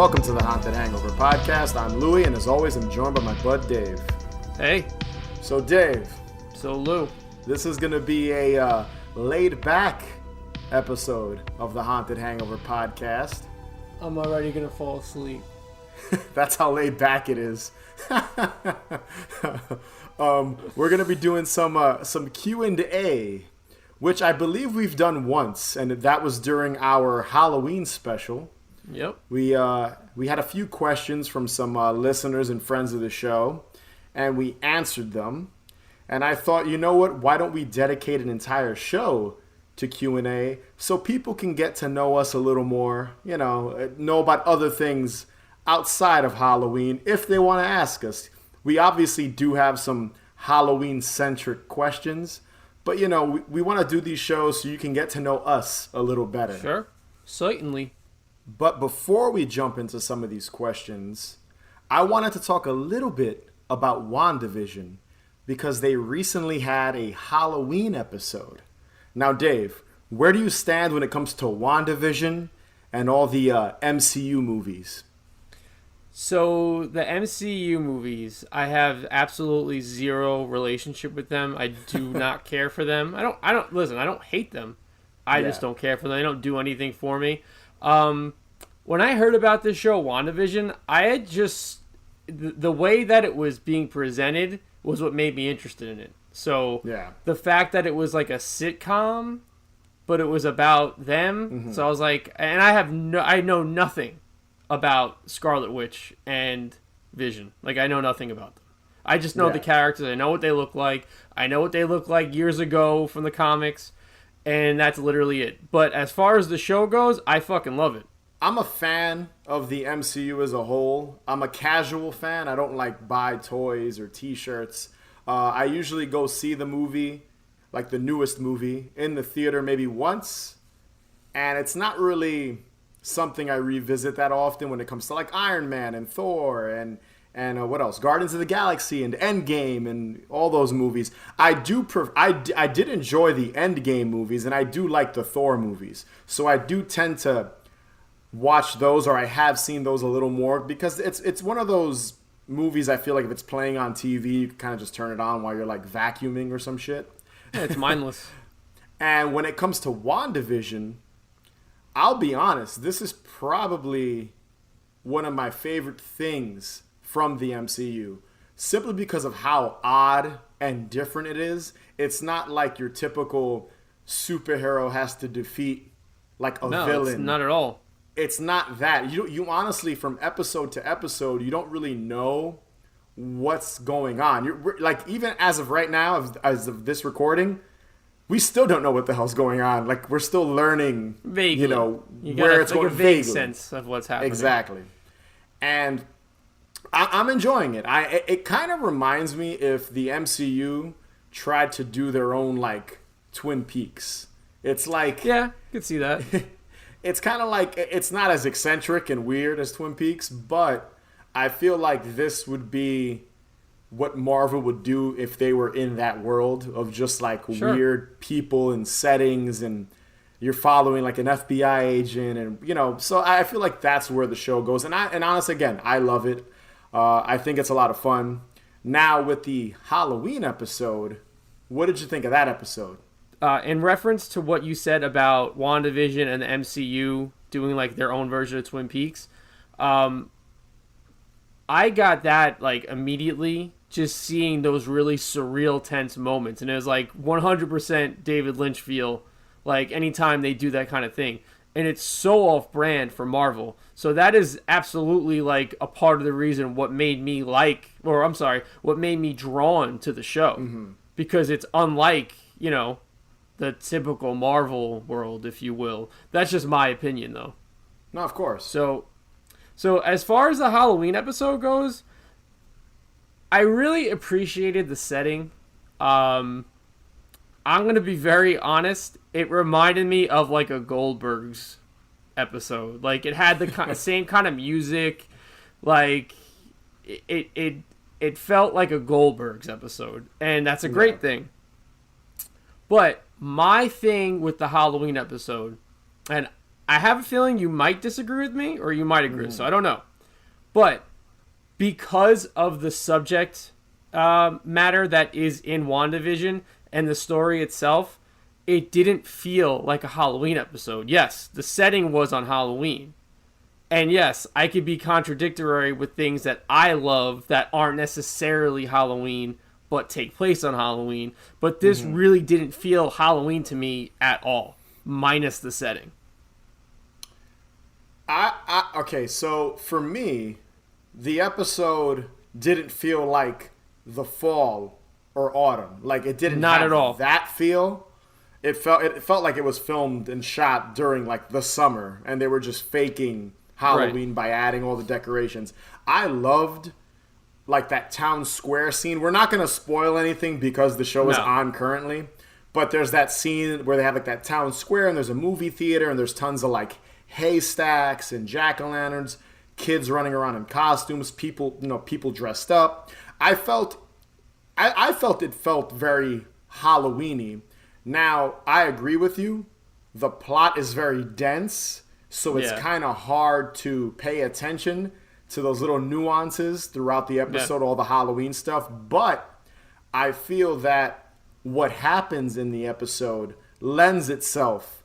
Welcome to the Haunted Hangover podcast. I'm Louie, and as always, I'm joined by my bud Dave. Hey. So Dave. So Lou. This is going to be a laid-back episode of the Haunted Hangover podcast. I'm already going to fall asleep. That's how laid back it is. We're going to be doing some Q&A, which I believe we've done once, and that was during our Halloween special. Yep. We had a few questions from some listeners and friends of the show, and we answered them. And I thought, you know what? Why don't we dedicate an entire show to Q&A so people can get to know us a little more, know about other things outside of Halloween if they want to ask us. We obviously do have some Halloween-centric questions, but, we want to do these shows so you can get to know us a little better. Sure. Certainly. But before we jump into some of these questions, I wanted to talk a little bit about WandaVision because they recently had a Halloween episode. Now, Dave, where do you stand when it comes to WandaVision and all the MCU movies? So the MCU movies, I have absolutely zero relationship with them. I do not care for them. I don't hate them. I just don't care for them. They don't do anything for me. When I heard about this show, WandaVision, I had just the way that it was being presented was what made me interested in it. So the fact that it was like a sitcom, but it was about them. Mm-hmm. So I was like, and I know nothing about Scarlet Witch and Vision. Like, I know nothing about them. I just know the characters. I know what they look like. I know what they looked like years ago from the comics. And that's literally it. But as far as the show goes, I fucking love it. I'm a fan of the MCU as a whole. I'm a casual fan. I don't buy toys or t-shirts. I usually go see the movie, like the newest movie, in the theater maybe once. And it's not really something I revisit that often when it comes to Iron Man and Thor and what else? Guardians of the Galaxy and Endgame and all those movies. I did enjoy the Endgame movies, and I do like the Thor movies. So I do tend to watch those, or I have seen those a little more, because it's one of those movies I feel like if it's playing on TV, you can kind of just turn it on while you're vacuuming or some shit. Yeah, it's mindless. And when it comes to WandaVision, I'll be honest, this is probably one of my favorite things from the MCU, simply because of how odd and different it is. It's not like your typical superhero has to defeat a villain. It's not at all. It's not that. You honestly, from episode to episode, you don't really know what's going on. Even as of right now, as of this recording, we still don't know what the hell's going on. We're still learning, vaguely. Where it's going. A vague sense of what's happening. Exactly. And I'm enjoying it. It kind of reminds me if the MCU tried to do their own Twin Peaks. It's yeah, I could see that. It's kind of it's not as eccentric and weird as Twin Peaks, but I feel like this would be what Marvel would do if they were in that world of just Sure. weird people and settings, and you're following an FBI agent, and so I feel like that's where the show goes. And honestly, again, I love it. I think it's a lot of fun. Now with the Halloween episode, what did you think of that episode? In reference to what you said about WandaVision and the MCU doing their own version of Twin Peaks, I got that immediately just seeing those really surreal, tense moments. And it was 100% David Lynch feel anytime they do that kind of thing. And it's so off-brand for Marvel. So that is absolutely a part of the reason what made me what made me drawn to the show. Mm-hmm. Because it's unlike, the typical Marvel world, if you will. That's just my opinion, though. No, of course. So as far as the Halloween episode goes, I really appreciated the setting. I'm going to be very honest. It reminded me of a Goldberg's episode. It had the same kind of music. It felt like a Goldberg's episode. And that's a great thing. But my thing with the Halloween episode, and I have a feeling you might disagree with me or you might agree, so I don't know. But because of the subject matter that is in WandaVision and the story itself, it didn't feel like a Halloween episode. Yes, the setting was on Halloween. And yes, I could be contradictory with things that I love that aren't necessarily Halloween, but take place on Halloween. But this really didn't feel Halloween to me at all, minus the setting. Okay, so for me, the episode didn't feel like the fall or autumn. Like it didn't Not have at all. that feel. It felt like it was filmed and shot during like the summer, and they were just faking Halloween by adding all the decorations. I loved like that town square scene. We're not going to spoil anything because the show is on currently, but there's that scene where they have like that town square and there's a movie theater and there's tons of like haystacks and jack-o'-lanterns, kids running around in costumes, people dressed up. I felt it felt very Halloween-y. Now, I agree with you. The plot is very dense, so it's kind of hard to pay attention to those little nuances throughout the episode, all the Halloween stuff. But I feel that what happens in the episode lends itself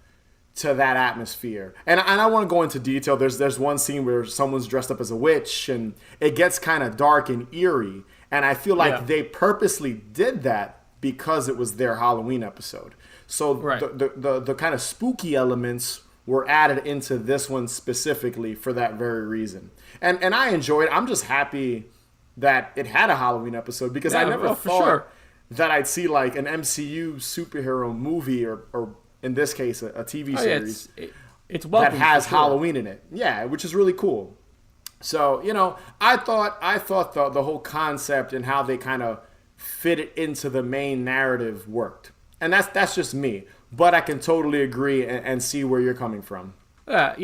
to that atmosphere. And I want to go into detail. There's one scene where someone's dressed up as a witch, and it gets kind of dark and eerie. And I feel like they purposely did that because it was their Halloween episode. So the kind of spooky elements were added into this one specifically for that very reason. And I enjoyed it. I'm just happy that it had a Halloween episode because I never thought that I'd see like an MCU superhero movie or in this case a TV series it's that has Halloween in it. Yeah, which is really cool. So, I thought the whole concept and how they kind of fit it into the main narrative worked. And that's just me. But I can totally agree and see where you're coming from. Yeah,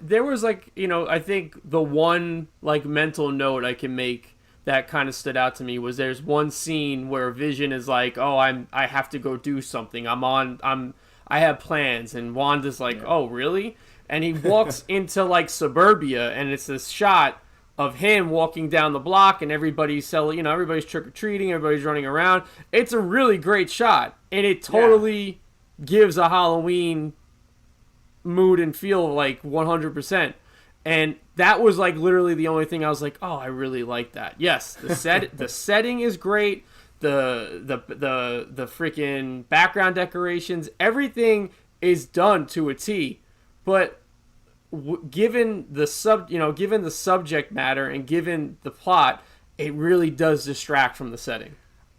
there was like, I think the one like mental note I can make that kind of stood out to me was there's one scene where Vision is like, "Oh, I have to go do something. I have plans." And Wanda's like, "Oh, really?" And he walks into like suburbia, and it's this shot of him walking down the block, and everybody's selling, everybody's trick-or-treating, everybody's running around. It's a really great shot, and it totally gives a Halloween mood and feel like 100%. And that was like literally the only thing I was like, oh, I really like that. Yes, the setting is great. The freaking background decorations, everything is done to a T. But given the subject matter and given the plot, it really does distract from the setting.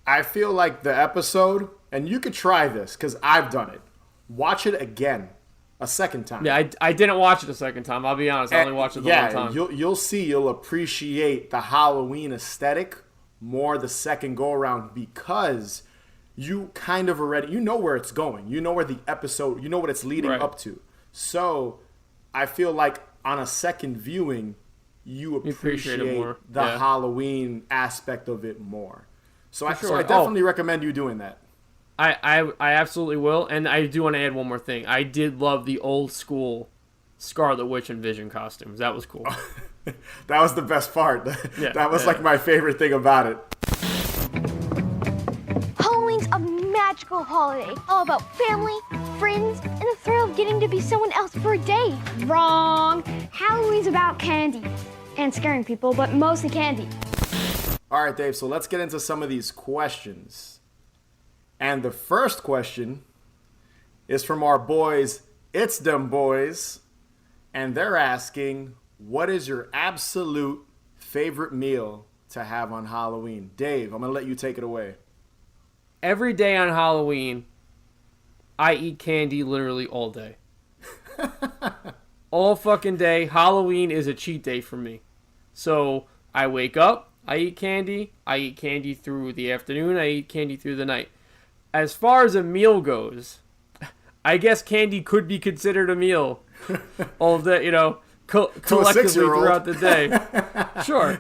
I feel like the episode, and you could try this because I've done it. Watch it again, a second time. Yeah, I didn't watch it a second time. I'll be honest, I only watched it the one time. You'll appreciate the Halloween aesthetic more the second go around because you kind of already where it's going. You know where the episode, what it's leading up to. So I feel like on a second viewing, you appreciate it more. The Halloween aspect of it more. So I definitely recommend you doing that. I absolutely will, and I do want to add one more thing. I did love the old school Scarlet Witch and Vision costumes. That was cool. That was the best part. That was like my favorite thing about it. Halloween's a magical holiday, all about family, friends, and the thrill of getting to be someone else for a day. Wrong. Halloween's about candy and scaring people, but mostly candy. All right, Dave, so let's get into some of these questions. And the first question is from our boys, It's Them Boys. And they're asking, what is your absolute favorite meal to have on Halloween? Dave, I'm going to let you take it away. Every day on Halloween, I eat candy literally all day. All fucking day. Halloween is a cheat day for me. So I wake up. I eat candy. I eat candy through the afternoon. I eat candy through the night. As far as a meal goes, I guess candy could be considered a meal. All of that, collectively throughout the day. Sure.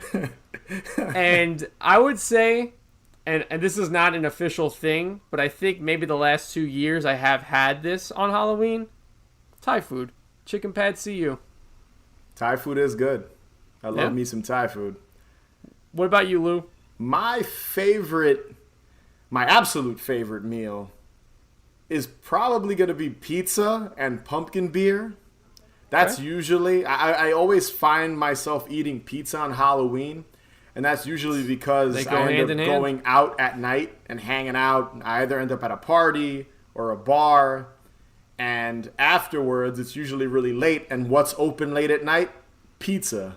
And I would say, and this is not an official thing, but I think maybe the last 2 years I have had this on Halloween. Thai food. chicken pad CU. Thai food is good. I love me some Thai food. What about you, Lou? My absolute favorite meal is probably going to be pizza and pumpkin beer. That's usually, I always find myself eating pizza on Halloween. And that's usually because I end up going out at night and hanging out. I either end up at a party or a bar. And afterwards, it's usually really late. And what's open late at night? Pizza.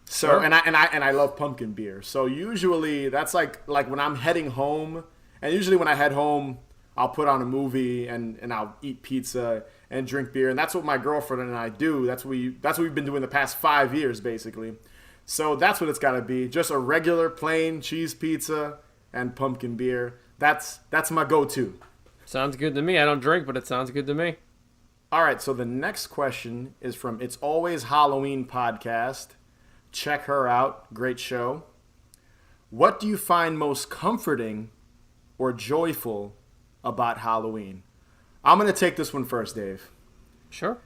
So Sure. and I love pumpkin beer. So usually that's like when I'm heading home. And usually when I head home, I'll put on a movie and I'll eat pizza and drink beer. And that's what my girlfriend and I do. That's what we've been doing the past 5 years, basically. So that's what it's got to be. Just a regular plain cheese pizza and pumpkin beer. That's my go-to. Sounds good to me. I don't drink, but it sounds good to me. All right, so the next question is from It's Always Halloween podcast. Check her out. Great show. What do you find most comforting or joyful about Halloween? I'm going to take this one first, Dave. Sure.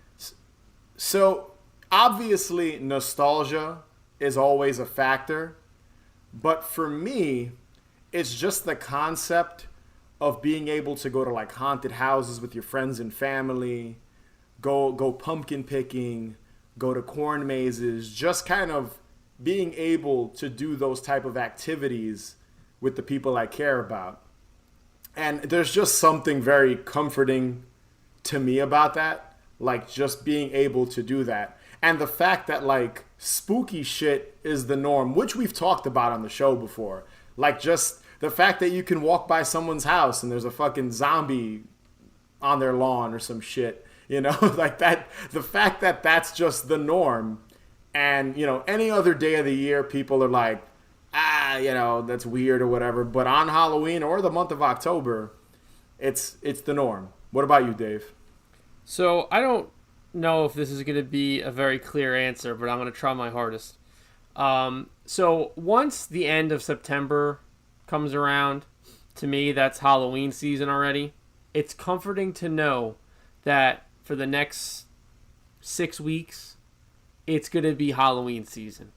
So, obviously, nostalgia is always a factor. But for me, it's just the concept of being able to go to like haunted houses with your friends and family, go pumpkin picking, go to corn mazes, just kind of being able to do those type of activities with the people I care about. And there's just something very comforting to me about that, like just being able to do that. And the fact that like spooky shit is the norm, which we've talked about on the show before. Like just the fact that you can walk by someone's house and there's a fucking zombie on their lawn or some shit, you know, like that, the fact that that's just the norm. And, you know, any other day of the year, people are like, you know, that's weird or whatever. But on Halloween or the month of October, it's the norm. What about you, Dave? So I don't know if this is going to be a very clear answer, but I'm going to try my hardest. So once the end of September comes around, to me, that's Halloween season already. It's comforting to know that for the next 6 weeks, it's going to be Halloween season.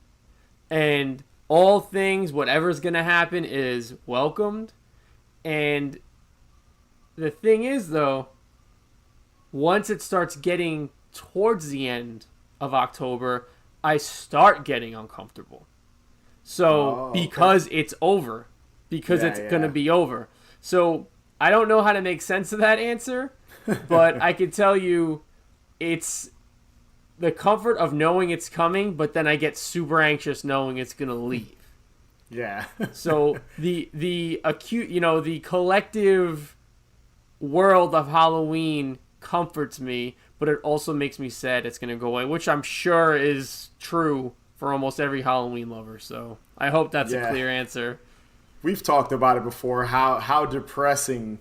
And all things, whatever's going to happen is welcomed. And the thing is, though, once it starts getting towards the end of October, I start getting uncomfortable. So, because it's over. Because it's going to be over. So, I don't know how to make sense of that answer, but I can tell you it's the comfort of knowing it's coming, but then I get super anxious knowing it's going to leave. Yeah. So the acute, you know, the collective world of Halloween comforts me, but it also makes me sad it's going to go away, which I'm sure is true for almost every Halloween lover. So I hope that's a clear answer. We've talked about it before, how depressing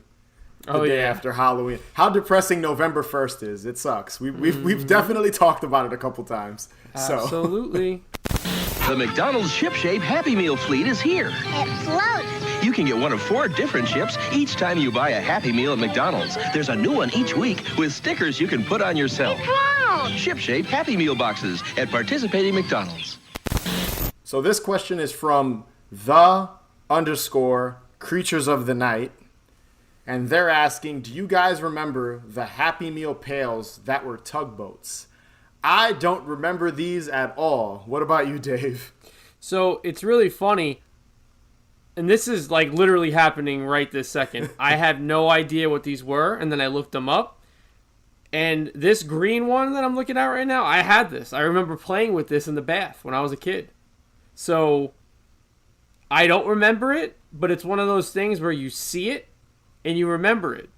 the day after Halloween. How depressing November 1st is. It sucks. We've definitely talked about it a couple times. Absolutely. The McDonald's Ship Shape Happy Meal fleet is here. It floats. You can get one of 4 different ships each time you buy a Happy Meal at McDonald's. There's a new one each week with stickers you can put on yourself. It floats. Ship Shape Happy Meal boxes at participating McDonald's. So this question is from _creatures of the night. And they're asking, do you guys remember the Happy Meal pails that were tugboats? I don't remember these at all. What about you, Dave? So it's really funny, and this is like literally happening right this second. I had no idea what these were, and then I looked them up. And this green one that I'm looking at right now, I had this. I remember playing with this in the bath when I was a kid. So I don't remember it, but it's one of those things where you see it and you remember it.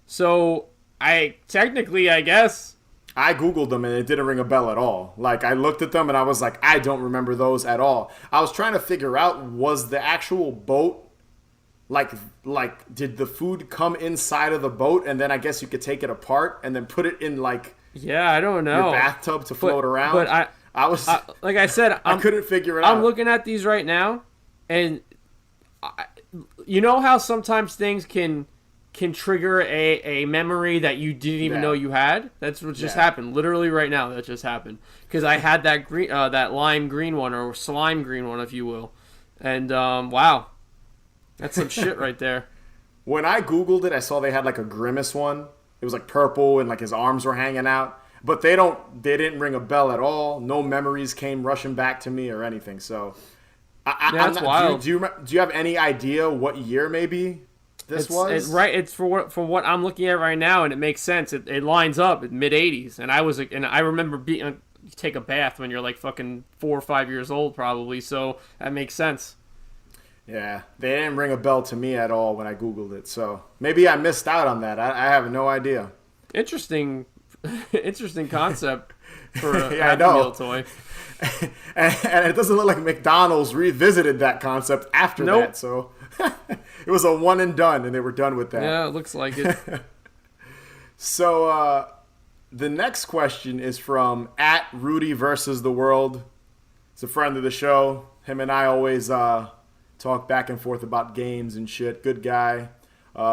So I guess I Googled them and it didn't ring a bell at all. Like, I looked at them and I was like, I don't remember those at all. I was trying to figure out, was the actual boat, like did the food come inside of the boat and then I guess you could take it apart and then put it in, like, I don't know, your bathtub to float around? But like I said, I couldn't figure it out. I'm looking at these right now, and you know how sometimes things can can trigger a memory that you didn't even know you had. That's what just happened. Literally right now, that just happened. Because I had that green, that lime green one, or slime green one, if you will. And, wow. That's some shit right there. When I Googled it, I saw they had like a Grimace one. It was like purple and like his arms were hanging out. But they didn't ring a bell at all. No memories came rushing back to me or anything. So, that's wild. Do you have any idea what year maybe this was? It's for what I'm looking at right now, and it makes sense. It lines up at mid '80s, and I remember you take a bath when you're like fucking 4 or 5 years old, probably. So that makes sense. Yeah, they didn't ring a bell to me at all when I Googled it. So maybe I missed out on that. I have no idea. Interesting concept for a Happy Meal toy. and it doesn't look like McDonald's revisited that concept after that. So it was a one and done, and they were done with that. Yeah, it looks like it. So the next question is from @Rudy versus the World. It's a friend of the show. Him and I always talk back and forth about games and shit. Good guy.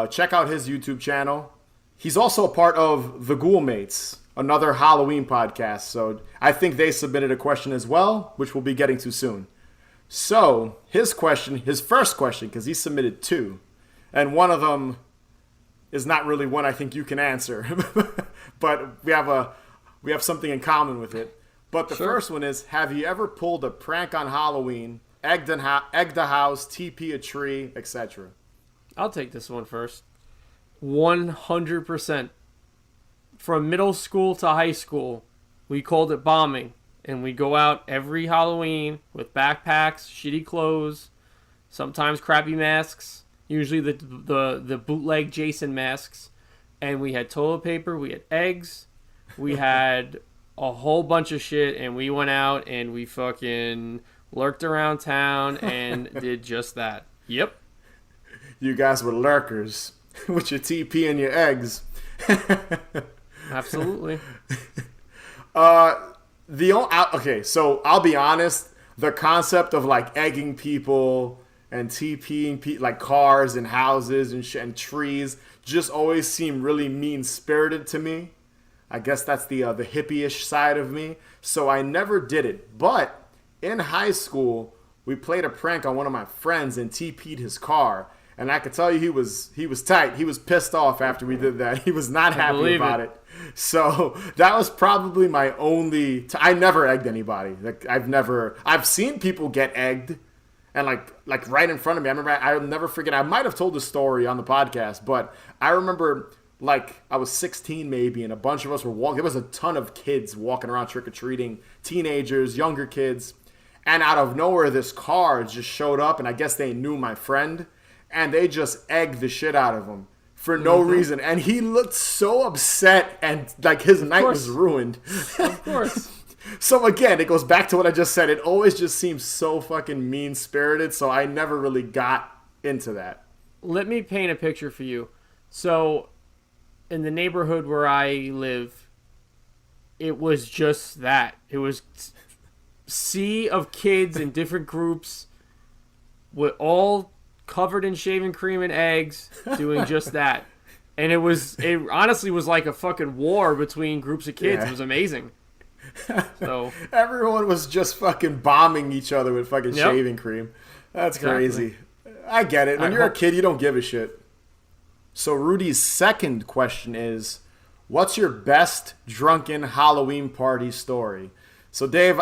Check out his YouTube channel. He's also a part of The Ghoulmates, another Halloween podcast. So I think they submitted a question as well, which we'll be getting to soon. So his first question, because he submitted 2, and one of them is not really one I think you can answer, but we have something in common with it. But the first one is: have you ever pulled a prank on Halloween, egged the house, TP a tree, etc.? I'll take this one first. 100%. From middle school to high school, we called it bombing, and we go out every Halloween with backpacks, shitty clothes, sometimes crappy masks, usually the bootleg Jason masks, and we had toilet paper, we had eggs, we had a whole bunch of shit, and we went out and we fucking lurked around town and did just that. Yep. You guys were lurkers with your TP and your eggs. Absolutely. Okay, so I'll be honest. The concept of like egging people and TPing like cars and houses and trees just always seemed really mean-spirited to me. I guess that's the hippie-ish side of me. So I never did it. But in high school, we played a prank on one of my friends and TP'd his car. And I could tell you he was tight. He was pissed off after we did that. He was not happy about it. So that was probably my only... I never egged anybody. Like I've seen people get egged, and like right in front of me. I remember I'll never forget. I might have told the story on the podcast, but I remember like I was 16 maybe, and a bunch of us were walking. There was a ton of kids walking around trick-or-treating, teenagers, younger kids. And out of nowhere, this car just showed up, and I guess they knew my friend. And they just egged the shit out of him for no reason. And he looked so upset, and like his night was ruined. Of course. So again, it goes back to what I just said. It always just seems so fucking mean-spirited, so I never really got into that. Let me paint a picture for you. So in the neighborhood where I live, it was just that. It was sea of kids in different groups with all covered in shaving cream and eggs, doing just that. And it honestly was like a fucking war between groups of kids. Yeah. It was amazing. So everyone was just fucking bombing each other with fucking shaving cream. That's crazy. I get it. When you're a kid, you don't give a shit. So Rudy's second question is, what's your best drunken Halloween party story? So Dave,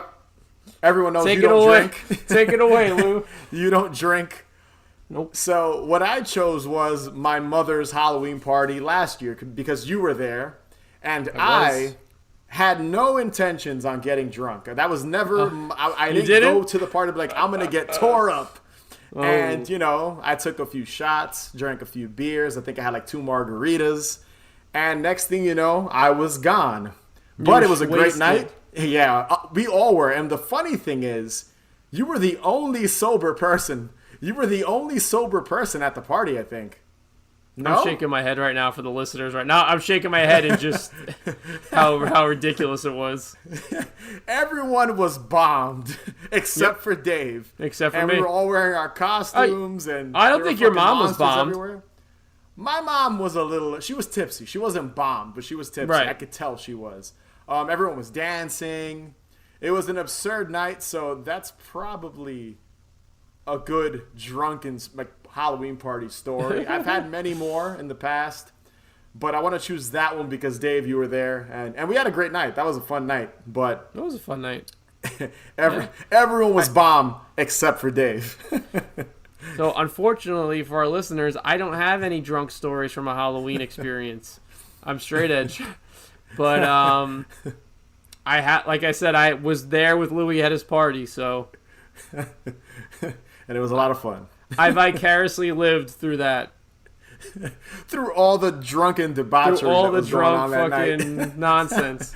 everyone knows you don't drink. Take it away, Lou. You don't drink. Nope. So what I chose was my mother's Halloween party last year because you were there, and I had no intentions on getting drunk. That was never. I didn't go to the party like I'm gonna get tore up. And I took a few shots, drank a few beers. I think I had like 2 margaritas, and next thing you know, I was gone. But it was a great night. Yeah, we all were. And the funny thing is, you were the only sober person. You were the only sober person at the party, I think. No? I'm shaking my head right now for the listeners right now. I'm shaking my head and just how ridiculous it was. Everyone was bombed except for Dave. Except for me. And we were all wearing our costumes. And I don't think your mom was bombed. Everywhere. My mom was she was tipsy. She wasn't bombed, but she was tipsy. Right. I could tell she was. Everyone was dancing. It was an absurd night, so that's probably a good drunken Halloween party story. I've had many more in the past, but I want to choose that one because, Dave, you were there, and we had a great night. That was a fun night, but It was a fun night. everyone was bomb except for Dave. So, unfortunately for our listeners, I don't have any drunk stories from a Halloween experience. I'm straight edge. But, like I said, I was there with Louis at his party, so. And it was a lot of fun. I vicariously lived through that. Through all the drunken debauchery Through all that the was going on drunk that fucking night. nonsense.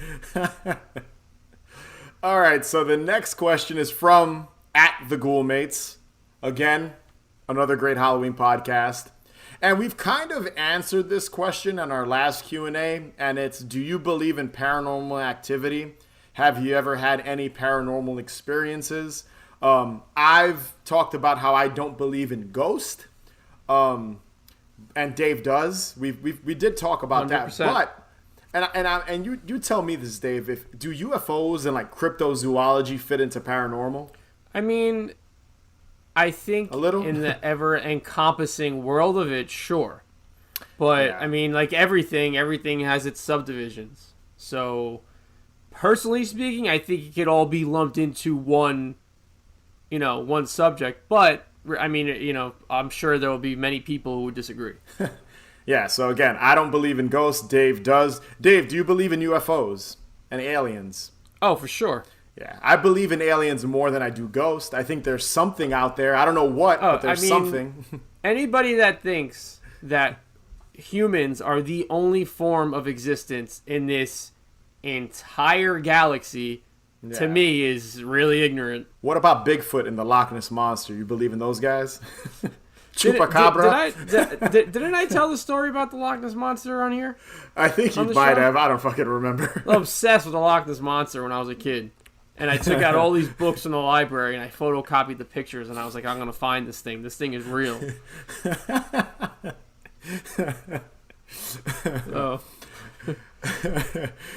All right, so the next question is from @theghoulmates. Again, another great Halloween podcast. And we've kind of answered this question on our last Q&A, and it's, do you believe in paranormal activity? Have you ever had any paranormal experiences? I've talked about how I don't believe in ghosts, and Dave does. We did talk about 100%. that, but and you tell me this, Dave. Do UFOs and like cryptozoology fit into paranormal? I mean, I think A little? in the ever-encompassing world of it, sure. But, Yeah. I mean, like everything has its subdivisions. So, personally speaking, I think it could all be lumped into one subject. But, I mean, I'm sure there will be many people who would disagree. Yeah, so again, I don't believe in ghosts. Dave does. Dave, do you believe in UFOs and aliens? Oh, for sure. Yeah, I believe in aliens more than I do ghosts. I think there's something out there. I don't know what, but there's something. Anybody that thinks that humans are the only form of existence in this entire galaxy, to Yeah. me, is really ignorant. What about Bigfoot and the Loch Ness Monster? You believe in those guys? Chupacabra? Didn't I tell the story about the Loch Ness Monster on here? I think you on the might show? have. I don't fucking remember. I was obsessed with the Loch Ness Monster when I was a kid. And I took out all these books from the library and I photocopied the pictures and I was like, I'm going to find this thing. This thing is real. Oh.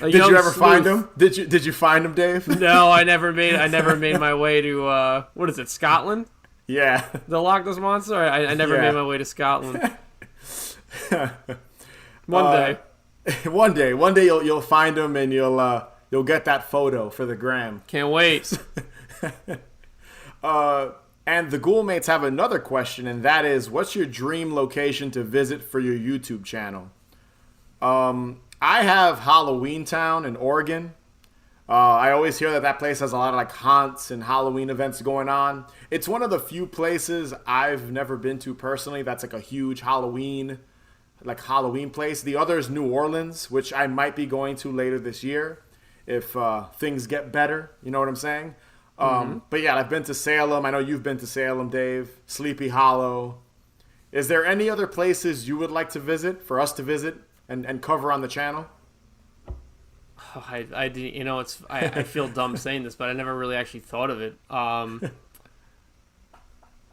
Did you ever find him? Did you find him, Dave? No, I never made my way to what is it, Scotland? Yeah. The Loch Ness Monster? I never Yeah. made my way to Scotland. One day. One day you'll find him and you'll get that photo for the gram. Can't wait. And the Ghoulmates have another question, and that is, what's your dream location to visit for your YouTube channel? I have Halloween Town in Oregon. I always hear that place has a lot of like haunts and Halloween events going on. It's one of the few places I've never been to personally that's like a huge Halloween place. The other is New Orleans, which I might be going to later this year if things get better. You know what I'm saying? But yeah, I've been to Salem. I know you've been to Salem, Dave. Sleepy Hollow. Is there any other places you would like to visit, for us to visit and cover on the channel? Oh, I didn't, I feel dumb saying this, but I never really actually thought of it.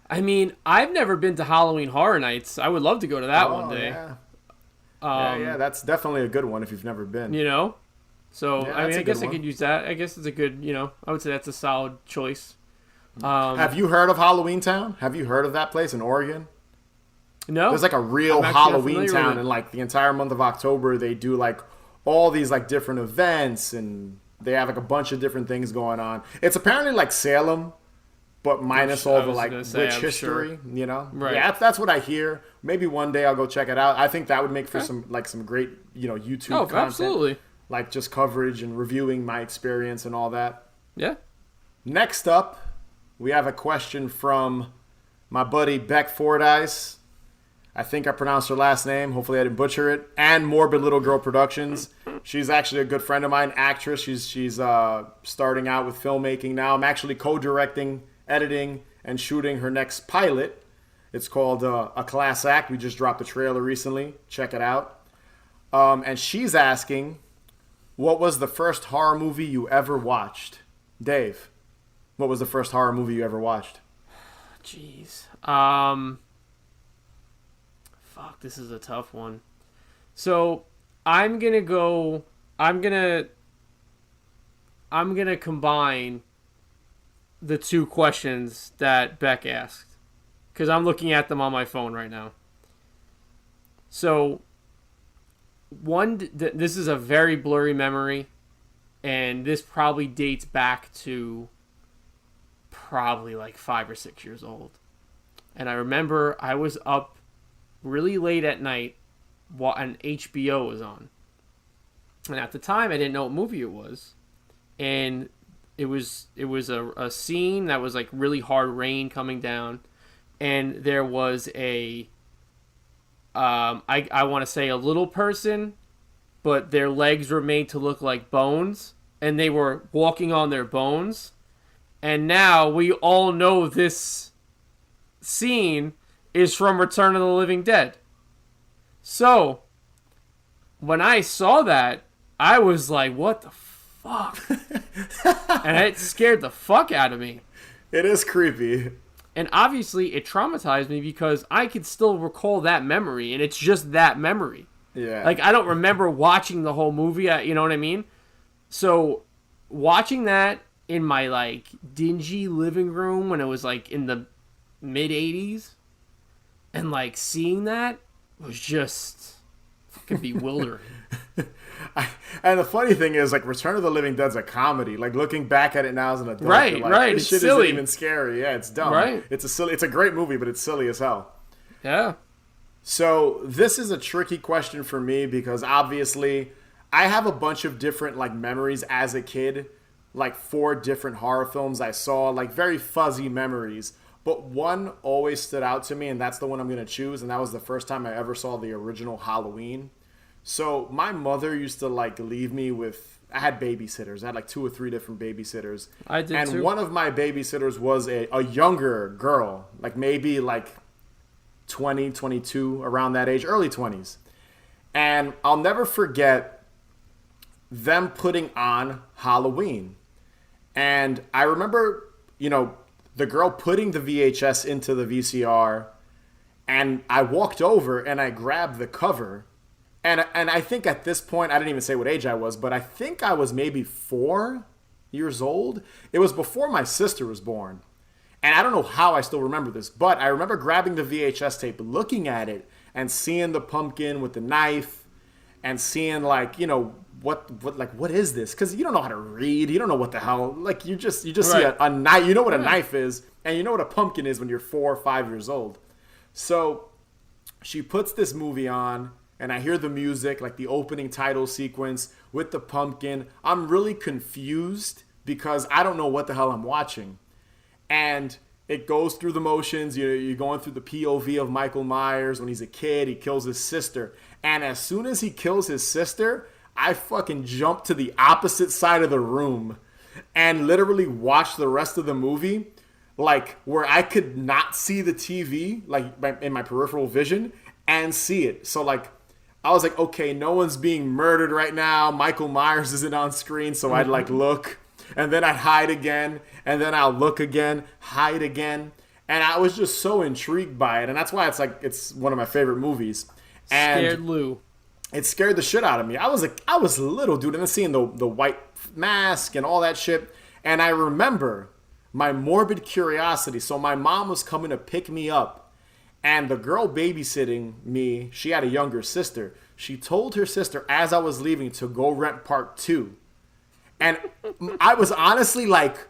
I mean, I've never been to Halloween Horror Nights. I would love to go to that one day. Yeah, that's definitely a good one if you've never been. So, Yeah, I mean, that's I a guess good I one. could use that. I guess it's a good, I would say that's a solid choice. Have you heard of Halloween Town? Have you heard of that place in Oregon? No. There's like a real I'm actually not Halloween familiar town, with it. and like the entire month of October, they do like all these like different events, and they have like a bunch of different things going on. It's apparently like Salem, but minus I all the was like gonna say, witch I'm history, Right. Yeah, that's what I hear. Maybe one day I'll go check it out. I think that would make for some great YouTube Oh, content. absolutely. Like just coverage and reviewing my experience and all that. Yeah. Next up, we have a question from my buddy Beck Fordyce. I think I pronounced her last name. Hopefully I didn't butcher it. And Morbid Little Girl Productions. She's actually a good friend of mine, actress. She's starting out with filmmaking now. I'm actually co-directing, editing, and shooting her next pilot. It's called A Class Act. We just dropped the trailer recently. Check it out. And she's asking, what was the first horror movie you ever watched? Dave, what was the first horror movie you ever watched? Jeez. Fuck. this is a tough one. So I'm gonna combine the two questions that Beck asked, because I'm looking at them on my phone right now. So this is a very blurry memory, and this probably dates back to probably like 5 or 6 years old. And I remember I was up really late at night and HBO was on. And at the time, I didn't know what movie it was. And it was a scene that was like really hard rain coming down. And there was I want to say a little person, but their legs were made to look like bones. And they were walking on their bones. And now we all know this scene is from Return of the Living Dead. So, when I saw that, I was like, what the fuck? And it scared the fuck out of me. It is creepy. And obviously, it traumatized me because I could still recall that memory, and it's just that memory. Yeah. Like, I don't remember watching the whole movie, you know what I mean? So, watching that in my, like, dingy living room when it was, like, in the mid-'80s, and, like, seeing that was just fucking bewildering. And the funny thing is, like, Return of the Living Dead's a comedy. Like, looking back at it now as an adult, Right, you're like, right, this it's shit silly. isn't even scary. Yeah, it's dumb. Right. It's a great movie, but it's silly as hell. Yeah. So this is a tricky question for me because obviously I have a bunch of different like memories as a kid, like 4 different horror films I saw, like very fuzzy memories. But one always stood out to me, and that's the one I'm going to choose. And that was the first time I ever saw the original Halloween. So my mother used to like leave me with, I had babysitters. I had like 2 or 3 different babysitters. I did and too. One of my babysitters was a younger girl, like maybe like 20, 22, around that age, early 20s. And I'll never forget them putting on Halloween. And I remember, you know, the girl putting the VHS into the VCR, and I walked over and I grabbed the cover. And I think at this point, I didn't even say what age I was, but I think I was maybe 4 years old. It was before my sister was born. And I don't know how I still remember this, but I remember grabbing the VHS tape, looking at it, and seeing the pumpkin with the knife, and seeing like, you know, what is this? Because you don't know how to read, you don't know what the hell. Like you just Right. see a knife, you know what a knife is, and you know what a pumpkin is when you're 4 or 5 years old. So she puts this movie on, and I hear the music, like the opening title sequence with the pumpkin. I'm really confused because I don't know what the hell I'm watching. And it goes through the motions. You're going through the POV of Michael Myers when he's a kid. He kills his sister. And as soon as he kills his sister, I fucking jump to the opposite side of the room and literally watch the rest of the movie, like where I could not see the TV, like in my peripheral vision, and see it. So like, I was like, okay, no one's being murdered right now. Michael Myers isn't on screen. So I'd like look, and then I'd hide again, and then I'll look again, hide again. And I was just so intrigued by it. And that's why it's one of my favorite movies. And Scared Lou. it scared the shit out of me. I was little, dude, and then seeing the white mask and all that shit. And I remember my morbid curiosity. So my mom was coming to pick me up, and the girl babysitting me, she had a younger sister. She told her sister as I was leaving to go rent part 2. And I was honestly like,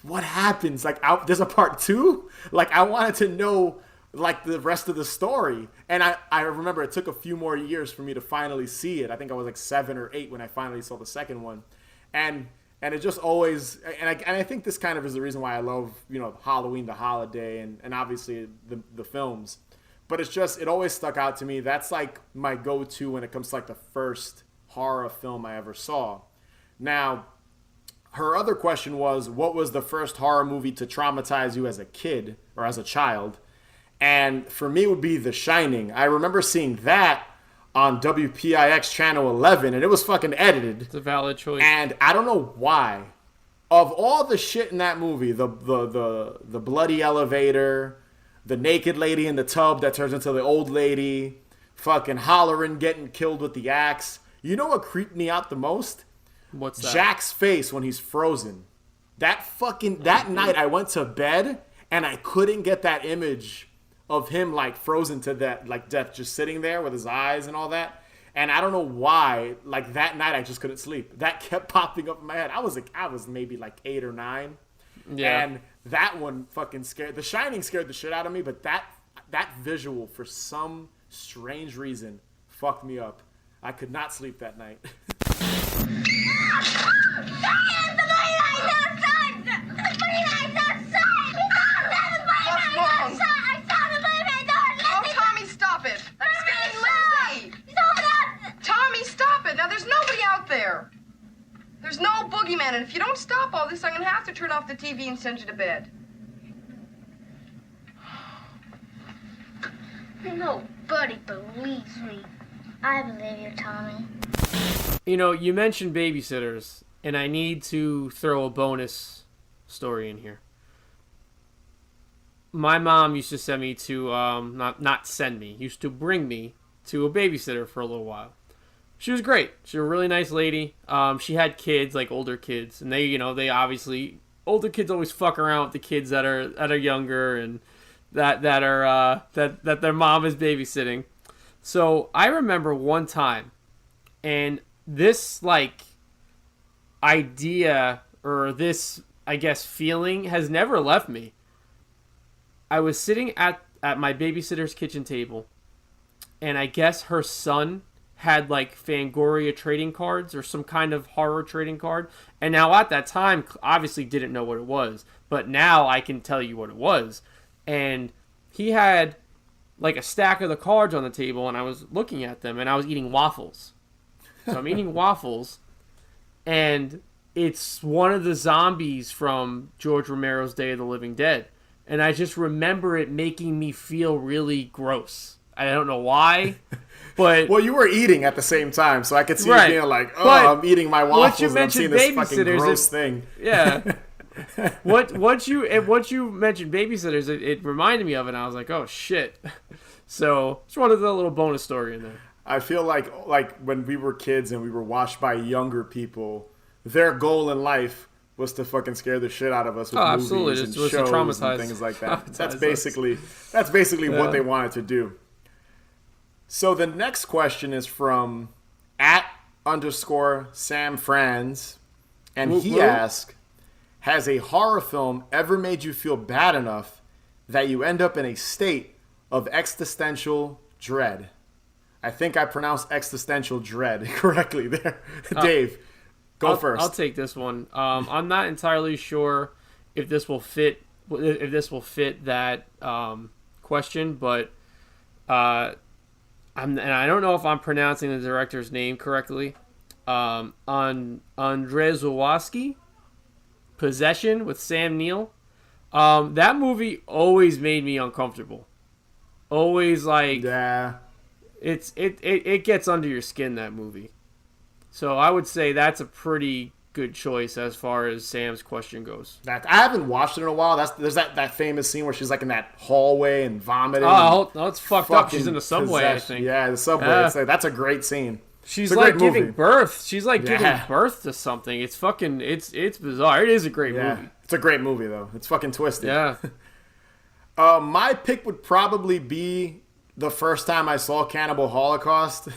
what happens? Like, there's a part 2? Like, I wanted to know like the rest of the story. And I remember it took a few more years for me to finally see it. I think I was like 7 or 8 when I finally saw the second one. And it just always, and I think this kind of is the reason why I love, you know, Halloween, the holiday, and obviously the films. But it's just, it always stuck out to me. That's like my go-to when it comes to like the first horror film I ever saw. Now, her other question was, what was the first horror movie to traumatize you as a kid or as a child? And for me, it would be The Shining. I remember seeing that on WPIX channel 11, and it was fucking edited. It's a valid choice. And I don't know why. Of all the shit in that movie, the bloody elevator, the naked lady in the tub that turns into the old lady, fucking hollering, getting killed with the axe. You know what creeped me out the most? What's that? Jack's face when he's frozen. That night I went to bed and I couldn't get that image of him like frozen to death, just sitting there with his eyes and all that. And I don't know why, like that night I just couldn't sleep. That kept popping up in my head. I was maybe like 8 or 9. Yeah. And that one fucking scared. The Shining scared the shit out of me, but that visual for some strange reason fucked me up. I could not sleep that night. Stop it! I'm scaring Lindsay! Tommy, stop it! Now, there's nobody out there. There's no boogeyman, and if you don't stop all this, I'm gonna have to turn off the TV and send you to bed. Nobody believes me. I believe you, Tommy. You know, you mentioned babysitters, and I need to throw a bonus story in here. My mom used to send me to, used to bring me to a babysitter for a little while. She was great. She was a really nice lady. She had kids, like older kids, and they obviously, older kids always fuck around with the kids that are younger and that their mom is babysitting. So I remember one time, and this like idea or this, I guess, feeling has never left me. I was sitting at my babysitter's kitchen table, and I guess her son had like Fangoria trading cards or some kind of horror trading card. And now at that time, obviously didn't know what it was, but now I can tell you what it was. And he had like a stack of the cards on the table, and I was looking at them, and I was eating waffles. So I'm eating waffles, and it's one of the zombies from George Romero's Day of the Living Dead. And I just remember it making me feel really gross. I don't know why, but... Well, you were eating at the same time, so I could see Right. you being like, oh, But I'm eating my waffles and I'm seeing this fucking babysitters, gross thing. Yeah. Once you mentioned babysitters, it reminded me of it, and I was like, oh, shit. So, just wanted a little bonus story in there. I feel like when we were kids and we were watched by younger people, their goal in life was to fucking scare the shit out of us with absolutely. movies and Just to shows traumatize. and things like that. That's Traumatize basically what they wanted to do. So the next question is from @_SamFrans, and he asked, has a horror film ever made you feel bad enough that you end up in a state of existential dread? I think I pronounced existential dread correctly there. Dave, go first. I'll take this one. I'm not entirely sure if this will fit that question, but and I don't know if I'm pronouncing the director's name correctly. Andrzej Zawadzki, Possession with Sam Neill. That movie always made me uncomfortable. Always like it gets under your skin, that movie. So I would say that's a pretty good choice as far as Sam's question goes. I haven't watched it in a while. There's that famous scene where she's like in that hallway and vomiting. Oh, it's fucked up. She's in the subway, I think. Yeah, the subway. That's a great scene. She's like giving birth. She's like giving birth to something. It's fucking. It's bizarre. It is a great movie. It's a great movie though. It's fucking twisted. Yeah. My pick would probably be the first time I saw Cannibal Holocaust.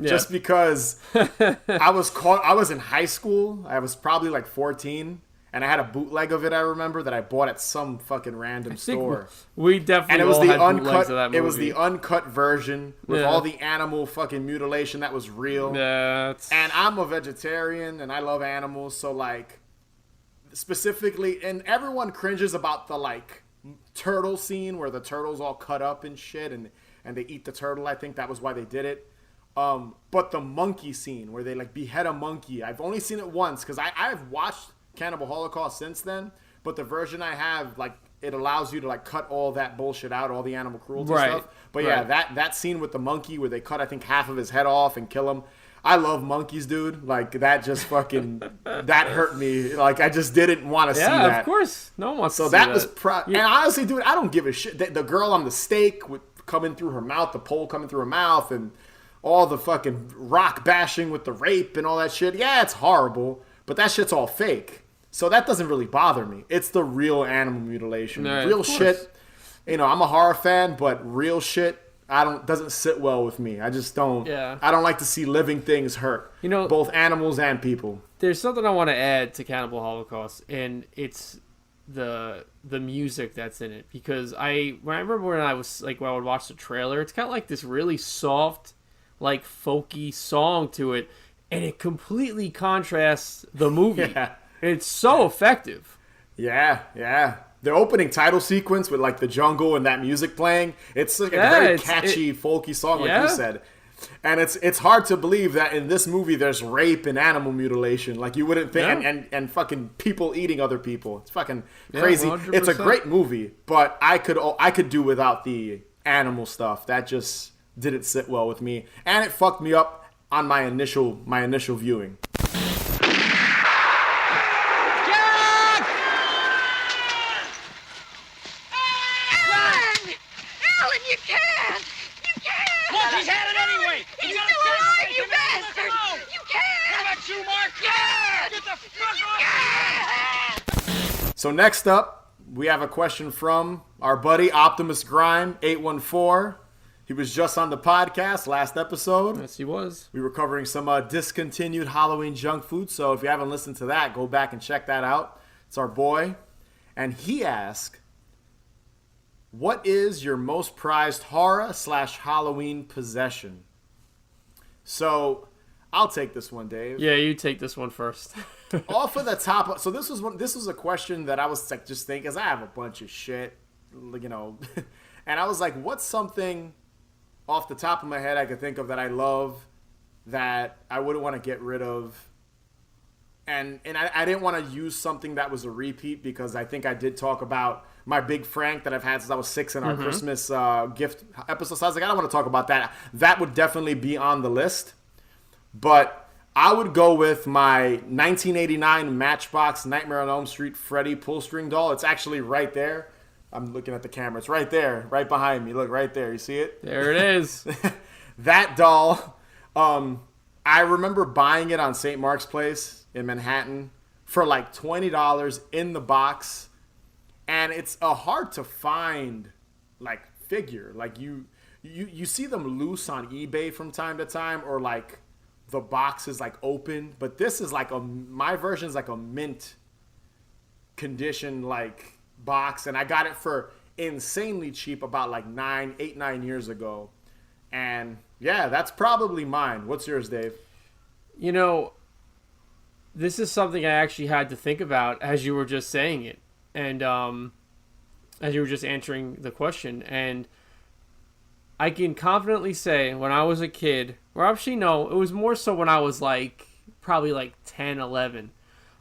Just because I was in high school. I was probably like 14, and I had a bootleg of it. I remember that I bought at some fucking random store. We definitely and it was all the had bootlegs of that movie. It was the uncut version with all the animal fucking mutilation that was real. Yeah, and I'm a vegetarian, and I love animals, so like specifically, and everyone cringes about the like turtle scene where the turtle's all cut up and shit, and they eat the turtle. I think that was why they did it. But the monkey scene where they like behead a monkey, I've only seen it once because I've watched Cannibal Holocaust since then, but the version I have, like, it allows you to like cut all that bullshit out, all the animal cruelty stuff. But yeah, that scene with the monkey where they cut, I think, half of his head off and kill him. I love monkeys, dude. Like, that just fucking that hurt me. Like, I just didn't want to see that. Yeah, of course, no one wants to see that. So that was and honestly, dude, I don't give a shit. The girl on the stake with coming through her mouth, the pole coming through her mouth, and all the fucking rock bashing with the rape and all that shit. Yeah, it's horrible, but that shit's all fake. So that doesn't really bother me. It's the real animal mutilation. No, real shit. You know, I'm a horror fan, but real shit doesn't sit well with me. I just don't. Yeah. I don't like to see living things hurt. You know, both animals and people. There's something I want to add to Cannibal Holocaust, and it's the music that's in it. Because I remember when I would watch the trailer, it's got like this really soft, like folky song to it, and it completely contrasts the movie. Yeah. It's so effective. Yeah. The opening title sequence with like the jungle and that music playing, it's like a very catchy, folky song, like you said. And it's hard to believe that in this movie there's rape and animal mutilation. Like you wouldn't think, and fucking people eating other people. It's fucking crazy. 100%. It's a great movie, but I could do without the animal stuff. That just didn't sit well with me, and it fucked me up on my initial viewing. So next up, we have a question from our buddy Optimus Grime 814. He was just on the podcast last episode. Yes, he was. We were covering some discontinued Halloween junk food. So if you haven't listened to that, go back and check that out. It's our boy. And he asked, what is your most prized horror/Halloween possession? So I'll take this one, Dave. Yeah, you take this one first. Off of the top, so this was a question that I was like just thinking, because I have a bunch of shit, you know, and I was like, what's something off the top of my head I could think of that I love that I wouldn't want to get rid of, and I didn't want to use something that was a repeat, because I think I did talk about my Big Frank that I've had since I was 6 in our Christmas gift episode. So I was like, I don't want to talk about that. That would definitely be on the list, but I would go with my 1989 Matchbox Nightmare on Elm Street Freddy pull string doll. It's actually right there. I'm looking at the camera. It's right there, right behind me. Look, right there. You see it? There it is. That doll, I remember buying it on St. Mark's Place in Manhattan for like $20 in the box. And it's a hard to find like figure. Like you see them loose on eBay from time to time, or like the box is like open, but this is like my version is like a mint condition like box, and I got it for insanely cheap about like 8-9 years ago. And yeah, that's probably mine. What's yours, Dave? You know, this is something I actually had to think about as you were just saying it, and as you were just answering the question. And I can confidently say when I was a kid, or actually no, it was more so when I was like probably like 10, 11.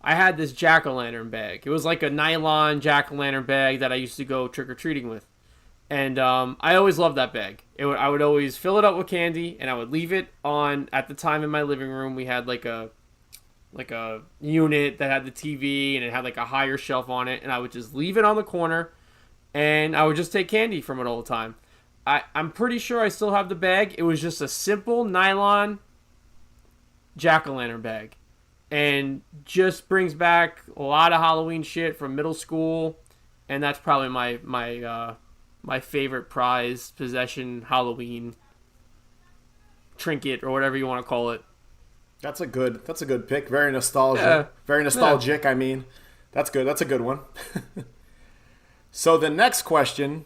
I had this jack-o'-lantern bag. It was like a nylon jack-o'-lantern bag that I used to go trick-or-treating with. And I always loved that bag. I would always fill it up with candy, and I would leave it on. At the time in my living room, we had like a unit that had the TV, and it had like a higher shelf on it, and I would just leave it on the corner, and I would just take candy from it all the time. I'm pretty sure I still have the bag. It was just a simple nylon jack-o'-lantern bag, and just brings back a lot of Halloween shit from middle school, and that's probably my favorite prized possession Halloween trinket, or whatever you want to call it. That's a good pick. Very nostalgic. Yeah. Very nostalgic. Yeah. I mean, that's good. That's a good one. So the next question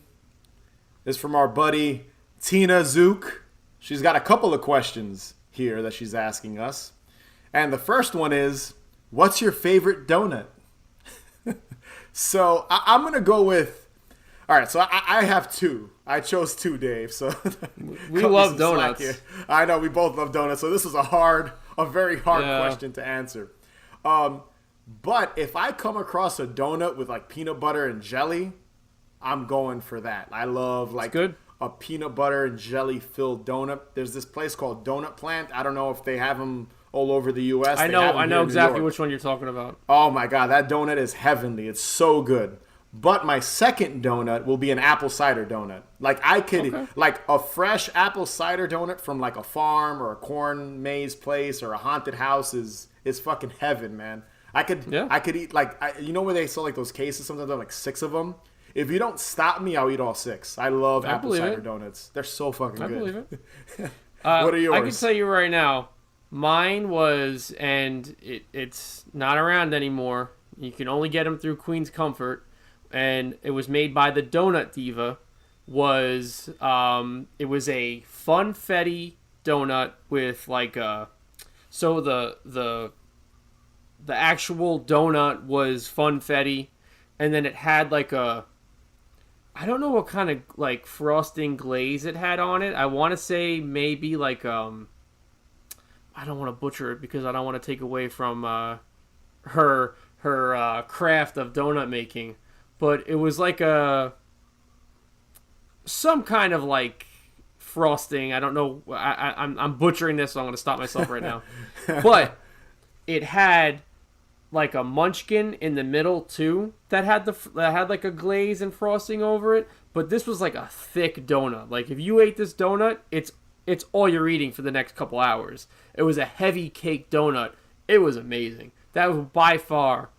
is from our buddy Tina Zook. She's got a couple of questions here that she's asking us. And the first one is, what's your favorite donut? So I'm going to go with, all right, so I have two. I chose two, Dave. So we love donuts. I know, we both love donuts. So this is a very hard question to answer. But if I come across a donut with like peanut butter and jelly, I'm going for that. I love like a peanut butter and jelly filled donut. There's this place called Donut Plant. I don't know if they have them all over the U.S. I know exactly which one you're talking about. Oh my God, that donut is heavenly. It's so good. But my second donut will be an apple cider donut. Like I could, like a fresh apple cider donut from like a farm or a corn maze place or a haunted house is fucking heaven, man. I could eat like, you know where they sell like those cases? Sometimes they have like 6 of them. If you don't stop me, I'll eat all 6. I love apple cider donuts. They're so fucking good. I believe it. What are yours? I can tell you right now, mine was, and it's not around anymore. You can only get them through Queen's Comfort. And it was made by the Donut Diva. It was a funfetti donut with like a, so the actual donut was funfetti, and then it had like a, I don't know what kind of like frosting glaze it had on it. I want to say maybe like I don't want to butcher it because I don't want to take away from her craft of donut making. But it was like some kind of like frosting. I don't know. I'm butchering this, so I'm going to stop myself right now. But it had like a munchkin in the middle too that had like a glaze and frosting over it. But this was like a thick donut. Like if you ate this donut, it's all you're eating for the next couple hours. It was a heavy cake donut. It was amazing. That was by far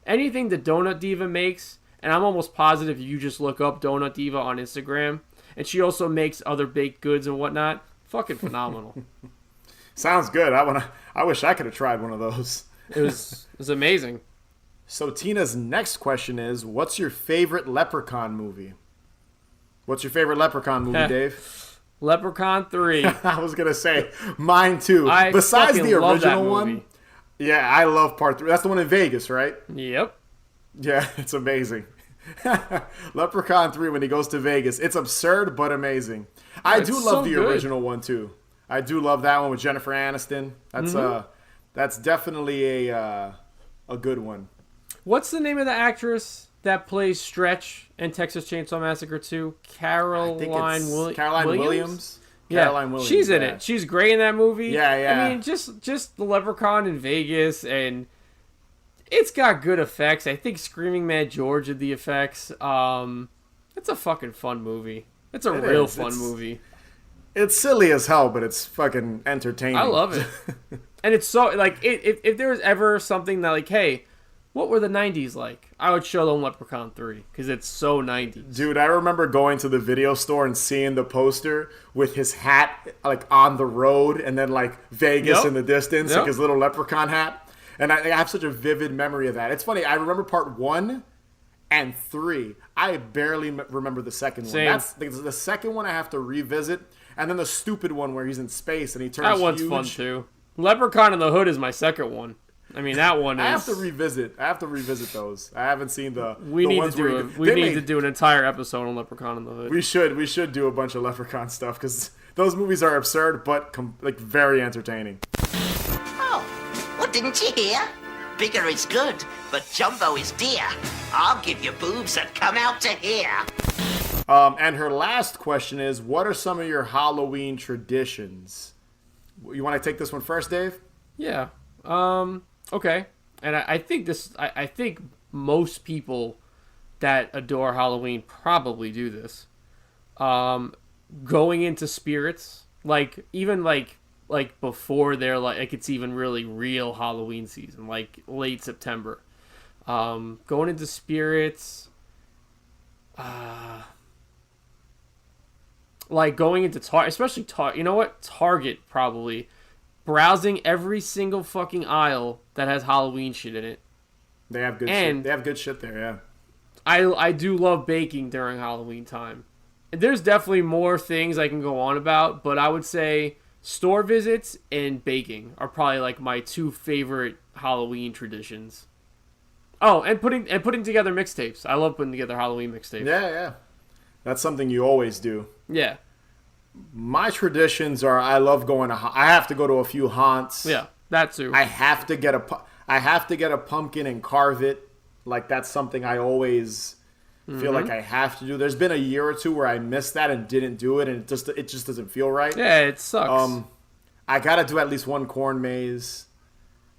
anything the Donut Diva makes. And I'm almost positive if you just look up Donut Diva on Instagram, and she also makes other baked goods and whatnot. Fucking phenomenal. Sounds good. I wish I could have tried one of those. It was amazing. So Tina's next question is, what's your favorite Leprechaun movie? What's your favorite Leprechaun movie, Dave? Leprechaun 3. I was gonna say mine too. Besides the original one. Yeah, I love part 3. That's the one in Vegas, right? Yep. Yeah, it's amazing. Leprechaun 3 when he goes to Vegas. It's absurd but amazing. I do love the original one too. I do love that one with Jennifer Aniston. That's definitely a good one. What's the name of the actress that plays Stretch in Texas Chainsaw Massacre 2? Caroline Williams. Yeah, Caroline Williams. She's in it. She's great in that movie. Yeah. I mean, just the Leprechaun in Vegas, and it's got good effects. I think Screaming Mad George did the effects. It's a fucking fun movie. It's a real fun movie. It's silly as hell, but it's fucking entertaining. I love it. And it's so, like, if there was ever something that, like, hey, what were the 90s like? I would show them Leprechaun 3, because it's so 90s. Dude, I remember going to the video store and seeing the poster with his hat, like, on the road, and then, like, Vegas in the distance, like his little leprechaun hat. And I have such a vivid memory of that. It's funny, I remember part 1 and 3. I barely remember the second one. That's the second one I have to revisit. And then the stupid one where he's in space and he turns huge. That one's fun, too. Leprechaun in the Hood is my second one. I mean, that one is... I have to revisit those. I haven't seen the We need ones to do an entire episode on Leprechaun in the Hood. We should do a bunch of Leprechaun stuff, because those movies are absurd but very entertaining. Oh, well, didn't you hear? Bigger is good, but jumbo is dear. I'll give you boobs that come out to here. And her last question is, what are some of your Halloween traditions? You want to take this one first, Dave? Yeah. Okay. And I think I think most people that adore Halloween probably do this. Going into spirits, like even like before they're like it's even really real Halloween season, like late September. Going into spirits, like going into especially you know what? Target probably. Browsing every single fucking aisle that has Halloween shit in it. They have good shit. They have good shit there, yeah. I do love baking during Halloween time. There's definitely more things I can go on about, but I would say store visits and baking are probably like my 2 favorite Halloween traditions. Oh, and putting together mixtapes. I love putting together Halloween mixtapes. Yeah. That's something you always do. Yeah. My traditions are I love going to I have to go to a few haunts. Yeah, that too. I have to get a pumpkin and carve it. Like that's something I always feel like I have to do. There's been a year or 2 where I missed that and didn't do it, and it just doesn't feel right. Yeah, it sucks. I got to do at least one corn maze.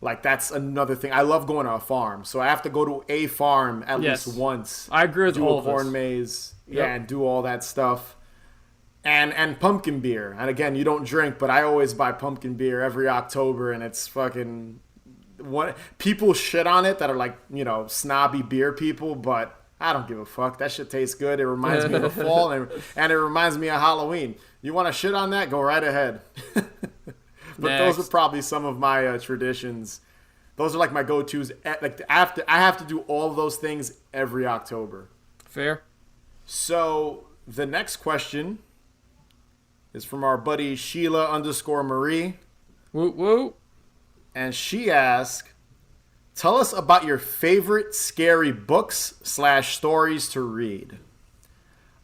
Like, that's another thing. I love going to a farm. So I have to go to a farm at Yes. least once. I agree with do all a of corn this. maze. Yep. Yeah, and do all that stuff. And pumpkin beer. And again, you don't drink, but I always buy pumpkin beer every October, and it's fucking... People shit on it that are like, you know, snobby beer people, but I don't give a fuck. That shit tastes good. It reminds me of the fall, and it reminds me of Halloween. You want to shit on that? Go right ahead. But those are probably some of my traditions. Those are like my go-tos. Like I have to do all of those things every October. Fair. So the next question is from our buddy Sheila_Marie. Woo woo. And she asked, tell us about your favorite scary books / stories to read.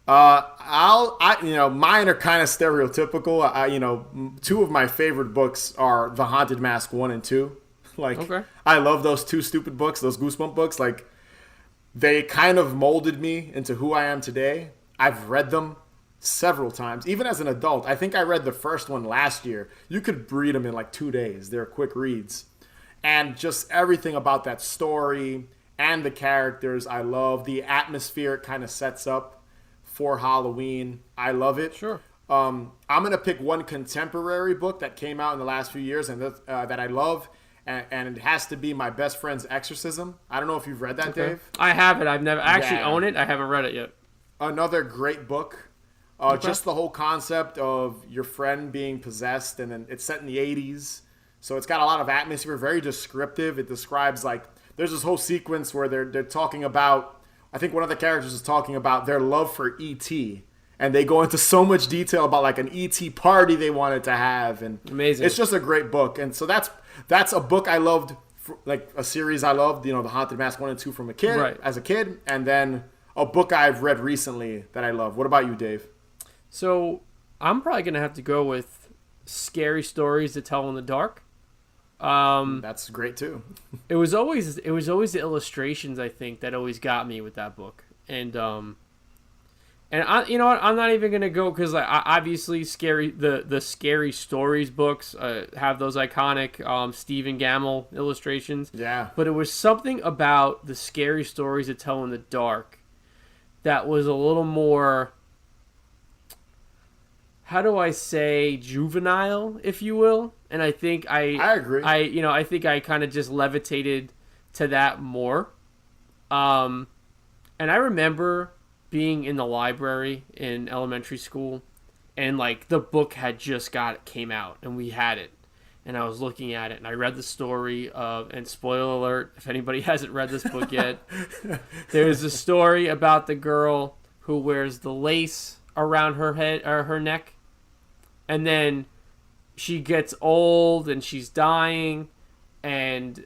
Mine are kind of stereotypical. Two of my favorite books are The Haunted Mask 1 and 2. Like, okay. I love those two stupid books, those Goosebump books. Like, they kind of molded me into who I am today. I've read them several times, even as an adult. I think I read the first one last year. You could read them in like 2 days. They're quick reads. And just everything about that story and the characters, I love. The atmosphere it kind of sets up for Halloween. I love it. Sure. I'm going to pick one contemporary book that came out in the last few years and that I love. And it has to be My Best Friend's Exorcism. I don't know if you've read that, Dave. I haven't. I've never actually own it. I haven't read it yet. Another great book. Just the whole concept of your friend being possessed, and then it's set in the 80s. So it's got a lot of atmosphere, very descriptive. It describes, like, there's this whole sequence where they're talking about, I think one of the characters is talking about their love for E.T., and they go into so much detail about, like, an E.T. party they wanted to have. And amazing. It's just a great book. And so that's a book I loved, like a series I loved, The Haunted Mask 1 and 2 from as a kid, and then a book I've read recently that I love. What about you, Dave? So I'm probably going to have to go with Scary Stories to Tell in the Dark. That's great too. It was always the illustrations, I think, that always got me with that book. And I, you know what, I'm not even gonna go because obviously the Scary Stories books have those iconic Stephen Gamble illustrations. Yeah. But it was something about the Scary Stories to Tell in the Dark that was a little more, how do I say, juvenile, if you will. And I think I agree. I think I kind of just levitated to that more. And I remember being in the library in elementary school, and like the book had just came out, and we had it, and I was looking at it, and I read the story of, and spoiler alert, if anybody hasn't read this book yet, there's a story about the girl who wears the lace around her head or her neck, and then she gets old and she's dying, and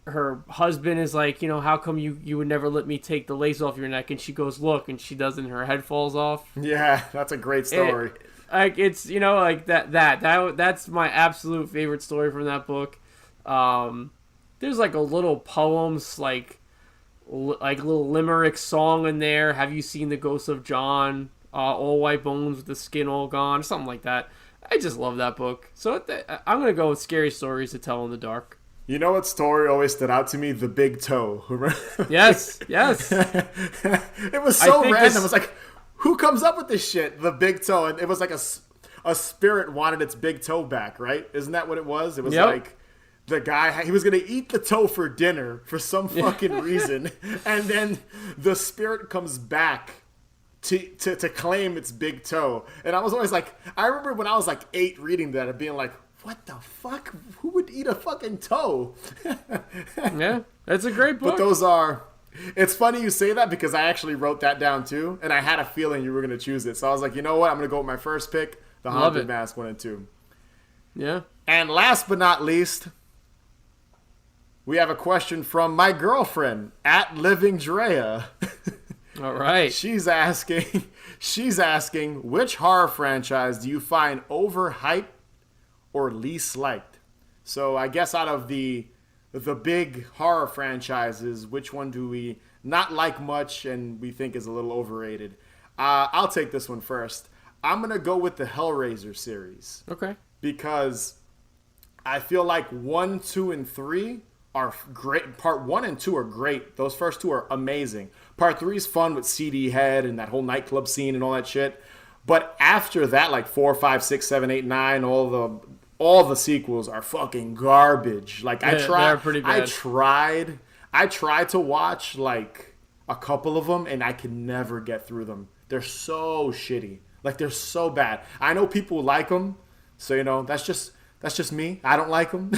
her husband is like, how come you would never let me take the lace off your neck? And she goes, look, and she does, and her head falls off. Yeah, that's a great story. It's that's my absolute favorite story from that book. There's like a little poems, like little limerick song in there. Have you seen the ghost of John? All white bones with the skin all gone, something like that. I just love that book. So I'm gonna go with Scary Stories to Tell in the Dark. You know what story always stood out to me? The Big Toe. Yes. It was so random. It was like, who comes up with this shit? The Big Toe. And it was like a spirit wanted its big toe back, right? Isn't that what it was? It was like the guy, he was going to eat the toe for dinner for some fucking reason. And then the spirit comes back to claim its big toe. And I was always like, I remember when I was like 8 reading that and being like, what the fuck? Who would eat a fucking toe? Yeah, that's a great book. But those are... It's funny you say that because I actually wrote that down too, and I had a feeling you were going to choose it. So I was like, you know what? I'm going to go with my first pick, The Haunted Mask 1 and 2. Yeah. And last but not least, we have a question from my girlfriend, @LivingDrea. All right. She's asking, which horror franchise do you find overhyped or least liked? So I guess out of the big horror franchises, which one do we not like much and we think is a little overrated? I'll take this one first. I'm going to go with the Hellraiser series. Okay. Because I feel like 1, 2, and 3 are great. Part 1 and 2 are great. Those first two are amazing. Part 3 is fun with CD Head and that whole nightclub scene and all that shit. But after that, like 4, 5, 6, 7, 8, 9, all the sequels are fucking garbage. Like They're pretty bad. I tried to watch like a couple of them and I could never get through them. They're so shitty. Like they're so bad. I know people like them, so you know that's just me. I don't like them.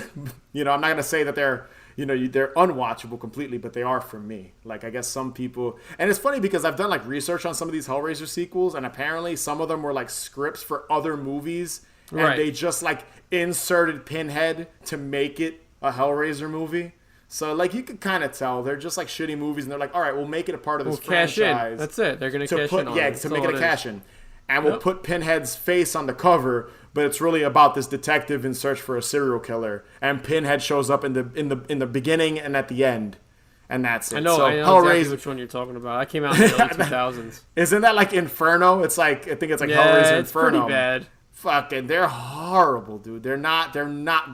You know, I'm not gonna say that they're unwatchable completely, but they are for me. Like I guess some people, and it's funny because I've done like research on some of these Hellraiser sequels, and apparently some of them were like scripts for other movies, and they just like inserted Pinhead to make it a Hellraiser movie. So like you could kind of tell they're just like shitty movies, and they're like, all right, we'll make it a part of this franchise. Cash in. That's it. They're gonna cash in on it. To make it a cash in, and we'll put Pinhead's face on the cover. But it's really about this detective in search for a serial killer, and Pinhead shows up in the beginning and at the end, and that's it. I know exactly which one you're talking about. I came out in the early 2000s. Isn't that like Inferno? It's like I think it's like Hellraiser it's Inferno. Pretty bad. Fucking, they're horrible, dude. They're not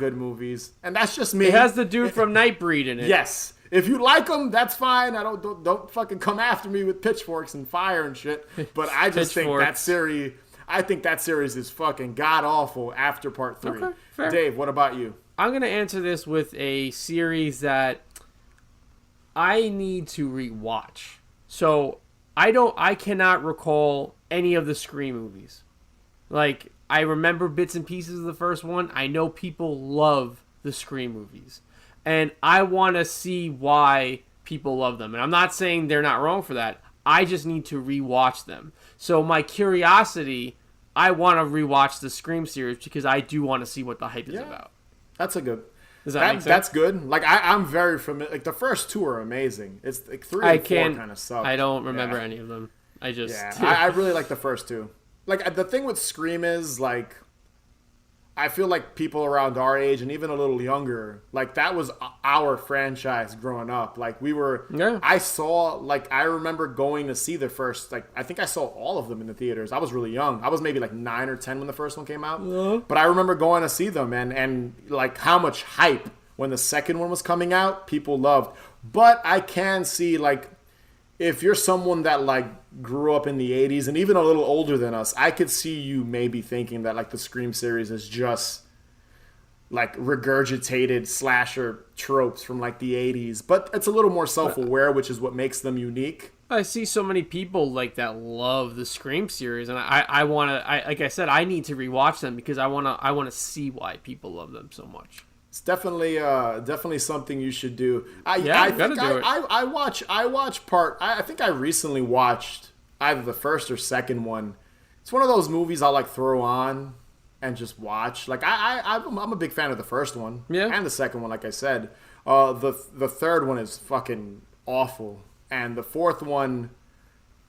good movies, and that's just me. It has the dude from Nightbreed in it. Yes. If you like them, that's fine. I don't fucking come after me with pitchforks and fire and shit. But I just think that series. I think that series is fucking god-awful after part 3. Okay, fair. Dave, what about you? I'm going to answer this with a series that I need to rewatch. So, I cannot recall any of the Scream movies. Like, I remember bits and pieces of the first one. I know people love the Scream movies. And I want to see why people love them. And I'm not saying they're not wrong for that. I just need to rewatch them. So my curiosity, I want to rewatch the Scream series because I do want to see what the hype is about. That's a good. Does that make sense? That's good. Like I'm very familiar. Like the first 2 are amazing. It's like 3 and 4 kind of suck. I don't remember any of them. I really like the first 2. Like the thing with Scream is like, I feel like people around our age and even a little younger, like that was our franchise growing up. Like we were, I remember going to see the first, like I think I saw all of them in the theaters. I was really young. I was maybe like 9 or 10 when the first one came out. But I remember going to see them and like how much hype when the second one was coming out, people loved. But I can see like, if you're someone that like grew up in the 80s and even a little older than us, I could see you maybe thinking that like the Scream series is just like regurgitated slasher tropes from like the 80s, but it's a little more self-aware, which is what makes them unique. I see so many people like that love the Scream series, and I want to, like I said, I need to rewatch them because I want to see why people love them so much. It's definitely something you should do. I think I recently watched either the first or second one. It's one of those movies I'll like throw on and just watch. Like I'm a big fan of the first one and the second one. Like I said, the third one is fucking awful, and the fourth one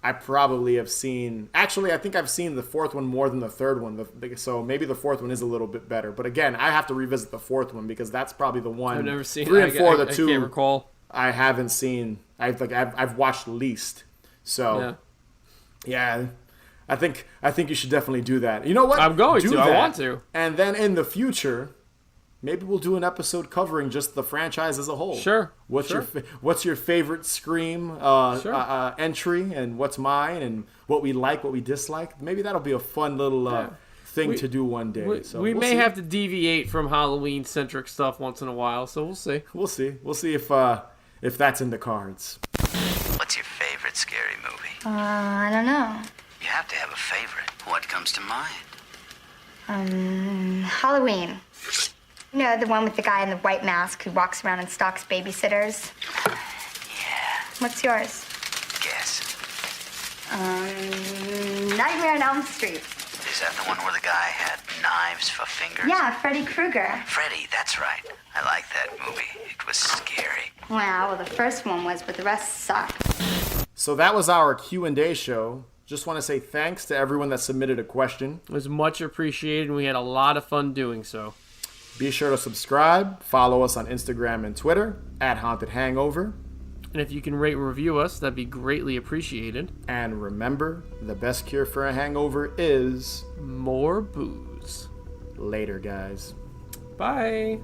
I probably have seen. Actually, I think I've seen the fourth one more than the third one. So maybe the fourth one is a little bit better. But again, I have to revisit the fourth one because that's probably the one. I've never seen 3 and 4, the 2. I can't recall. I haven't seen. I've watched least. So yeah, I think you should definitely do that. You know what? I'm going to. I want to. And then in the future, maybe we'll do an episode covering just the franchise as a whole. Sure. What's your favorite Scream entry, and what's mine, and what we like, what we dislike. Maybe that'll be a fun little thing to do one day. We may have to deviate from Halloween-centric stuff once in a while, so we'll see. We'll see if that's in the cards. What's your favorite scary movie? I don't know. You have to have a favorite. What comes to mind? Halloween. You know, the one with the guy in the white mask who walks around and stalks babysitters? Yeah. What's yours? Guess. Nightmare on Elm Street. Is that the one where the guy had knives for fingers? Yeah, Freddy Krueger. Freddy, that's right. I like that movie. It was scary. Well, the first one was, but the rest sucked. So that was our Q&A show. Just want to say thanks to everyone that submitted a question. It was much appreciated, and we had a lot of fun doing so. Be sure to subscribe, follow us on Instagram and Twitter @HauntedHangover. And if you can rate and review us, that'd be greatly appreciated. And remember, the best cure for a hangover is more booze. Later, guys. Bye.